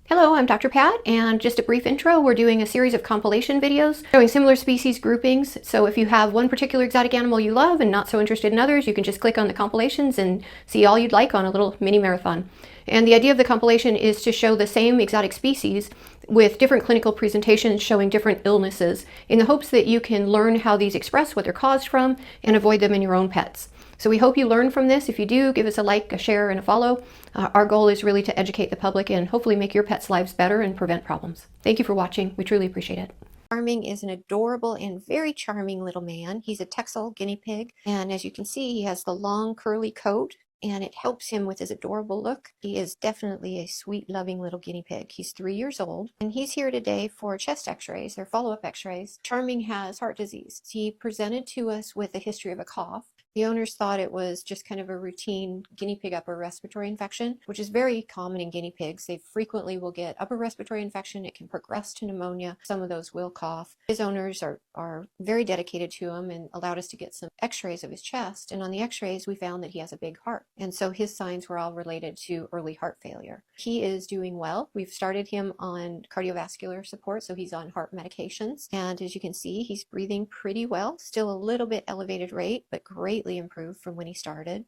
Hello, I'm Dr. Pat, and just a brief intro. We're doing a series of compilation videos showing similar species groupings. So if you have one particular exotic animal you love and not so interested in others, you can just click on the compilations and see all you'd like on a little mini marathon. And the idea of the compilation is to show the same exotic species with different clinical presentations showing different illnesses in the hopes that you can learn how these express, what they're caused from, and avoid them in your own pets. So we hope you learn from this. If you do, give us a like, a share, and a follow. Our goal is really to educate the public and hopefully make your pets' lives better and prevent problems. Thank you for watching. We truly appreciate it. Charming is an adorable and very charming little man. He's a Texel guinea pig, and as you can see, he has the long curly coat, and it helps him with his adorable look. He is definitely a sweet, loving little guinea pig. He's 3 years old, and he's here today for chest x-rays. They're follow-up x-rays. Charming has heart disease. He presented to us with a history of a cough. The owners thought it was just kind of a routine guinea pig upper respiratory infection, which is very common in guinea pigs. They frequently will get upper respiratory infection. It can progress to pneumonia. Some of those will cough. His owners are very dedicated to him and allowed us to get some x-rays of his chest. And on the x-rays, we found that he has a big heart. And so his signs were all related to early heart failure. He is doing well. We've started him on cardiovascular support, so he's on heart medications. And as you can see, he's breathing pretty well. Still a little bit elevated rate, but greatly improved from when he started.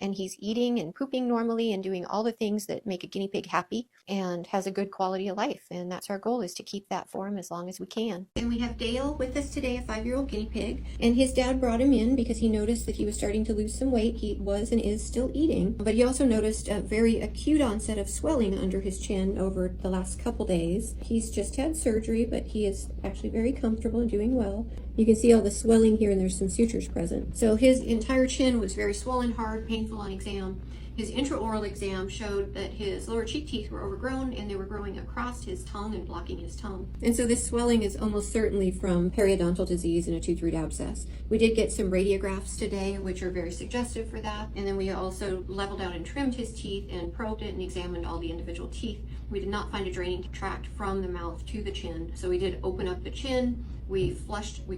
And he's eating and pooping normally and doing all the things that make a guinea pig happy and has a good quality of life. And that's our goal, is to keep that for him as long as we can. And we have Dale with us today, a 5-year-old guinea pig. And his dad brought him in because he noticed that he was starting to lose some weight. He was and is still eating, but he also noticed a very acute onset of swelling under his chin over the last couple days. He's just had surgery, but he is actually very comfortable and doing well. You can see all the swelling here, and there's some sutures present. So his entire chin was very swollen, hard, painful on exam. His intraoral exam showed that his lower cheek teeth were overgrown and they were growing across his tongue and blocking his tongue. And so this swelling is almost certainly from periodontal disease and a tooth root abscess. We did get some radiographs today, which are very suggestive for that. And then we also leveled out and trimmed his teeth and probed it and examined all the individual teeth. We did not find a draining tract from the mouth to the chin. So we did open up the chin. We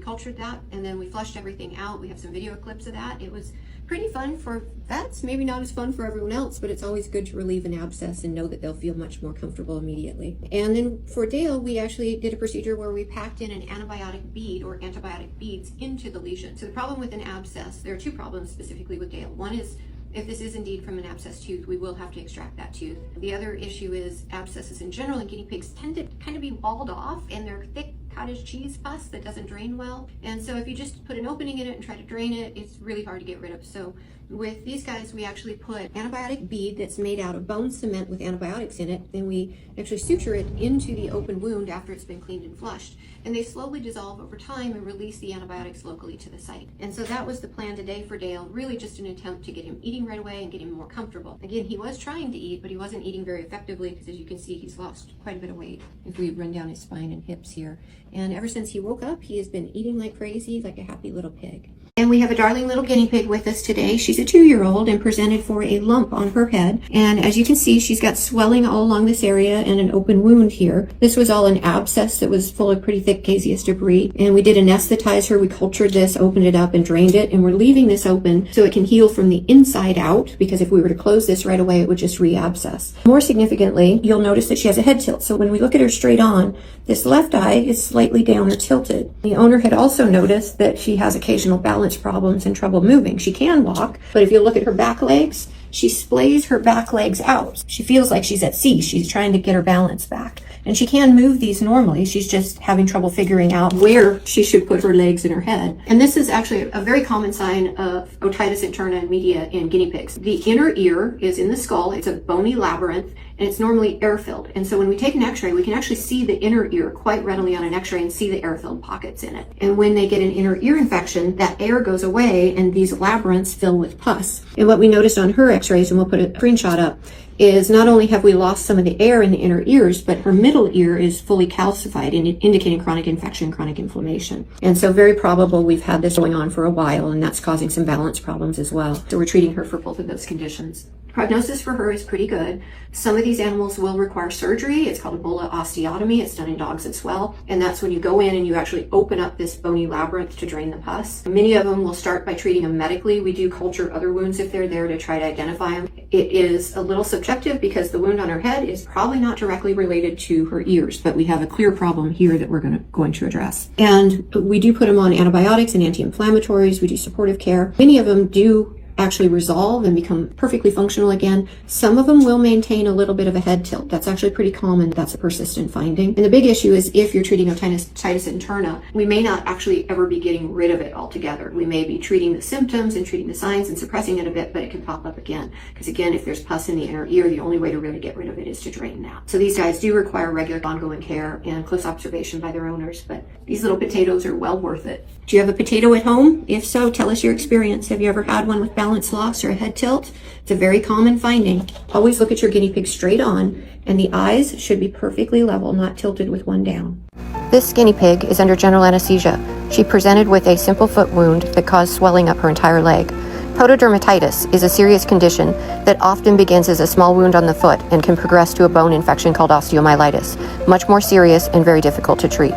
cultured that, and then we flushed everything out. We have some video clips of that. It was pretty fun for vets, maybe not as fun for everyone else, but it's always good to relieve an abscess and know that they'll feel much more comfortable immediately. And then for Dale, we actually did a procedure where we packed in an antibiotic bead or antibiotic beads into the lesion. So the problem with an abscess, there are two problems specifically with Dale. One is, if this is indeed from an abscess tooth, we will have to extract that tooth. The other issue is abscesses in general in guinea pigs tend to kind of be walled off, and they're thick cottage cheese pus that doesn't drain well. And so if you just put an opening in it and try to drain it, it's really hard to get rid of. So with these guys, we actually put antibiotic bead that's made out of bone cement with antibiotics in it. Then we actually suture it into the open wound after it's been cleaned and flushed. And they slowly dissolve over time and release the antibiotics locally to the site. And so that was the plan today for Dale, really just an attempt to get him eating right away and get him more comfortable. Again, he was trying to eat, but he wasn't eating very effectively because, as you can see, he's lost quite a bit of weight if we run down his spine and hips here. And ever since he woke up, he has been eating like crazy, like a happy little pig. And we have a darling little guinea pig with us today. She's a 2-year-old and presented for a lump on her head. And as you can see, she's got swelling all along this area and an open wound here. This was all an abscess that was full of pretty thick gaseous debris. And we did anesthetize her. We cultured this, opened it up, and drained it. And we're leaving this open so it can heal from the inside out, because if we were to close this right away, it would just re-abscess. More significantly, you'll notice that she has a head tilt. So when we look at her straight on, this left eye is slightly down or tilted. The owner had also noticed that she has occasional balance problems and trouble moving. She can walk, but if you look at her back legs, she splays her back legs out. She feels like she's at sea. She's trying to get her balance back. And she can move these normally. She's just having trouble figuring out where she should put her legs and her head. And this is actually a very common sign of otitis interna and media in guinea pigs. The inner ear is in the skull. It's a bony labyrinth, and it's normally air-filled. And so when we take an x-ray, we can actually see the inner ear quite readily on an x-ray and see the air-filled pockets in it. And when they get an inner ear infection, that air goes away and these labyrinths fill with pus. And what we noticed on her x-rays, and we'll put a screenshot up, is not only have we lost some of the air in the inner ears, but her middle ear is fully calcified, indicating chronic infection, chronic inflammation. And so very probable we've had this going on for a while, and that's causing some balance problems as well. So we're treating her for both of those conditions. Prognosis for her is pretty good. Some of these animals will require surgery. It's called a bulla osteotomy. It's done in dogs as well. And that's when you go in and you actually open up this bony labyrinth to drain the pus. Many of them will start by treating them medically. We do culture other wounds if they're there to try to identify them. It is a little subjective protective because the wound on her head is probably not directly related to her ears, but we have a clear problem here that we're going to address. And we do put them on antibiotics and anti-inflammatories. We do supportive care. Many of them do actually resolve and become perfectly functional again. Some of them will maintain a little bit of a head tilt. That's actually pretty common. That's a persistent finding. And the big issue is if you're treating otitis interna, we may not actually ever be getting rid of it altogether. We may be treating the symptoms and treating the signs and suppressing it a bit, but it can pop up again. Because again, if there's pus in the inner ear, the only way to really get rid of it is to drain that. So these guys do require regular ongoing care and close observation by their owners, but these little potatoes are well worth it. Do you have a potato at home? If so, tell us your experience. Have you ever had one with balance loss or a head tilt? It's a very common finding. Always look at your guinea pig straight on, and the eyes should be perfectly level, not tilted with one down. This guinea pig is under general anesthesia. She presented with a simple foot wound that caused swelling up her entire leg. Pododermatitis is a serious condition that often begins as a small wound on the foot and can progress to a bone infection called osteomyelitis, much more serious and very difficult to treat.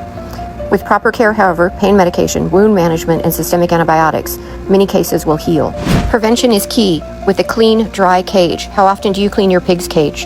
With proper care, however, pain medication, wound management, and systemic antibiotics, many cases will heal. Prevention is key with a clean, dry cage. How often do you clean your pig's cage?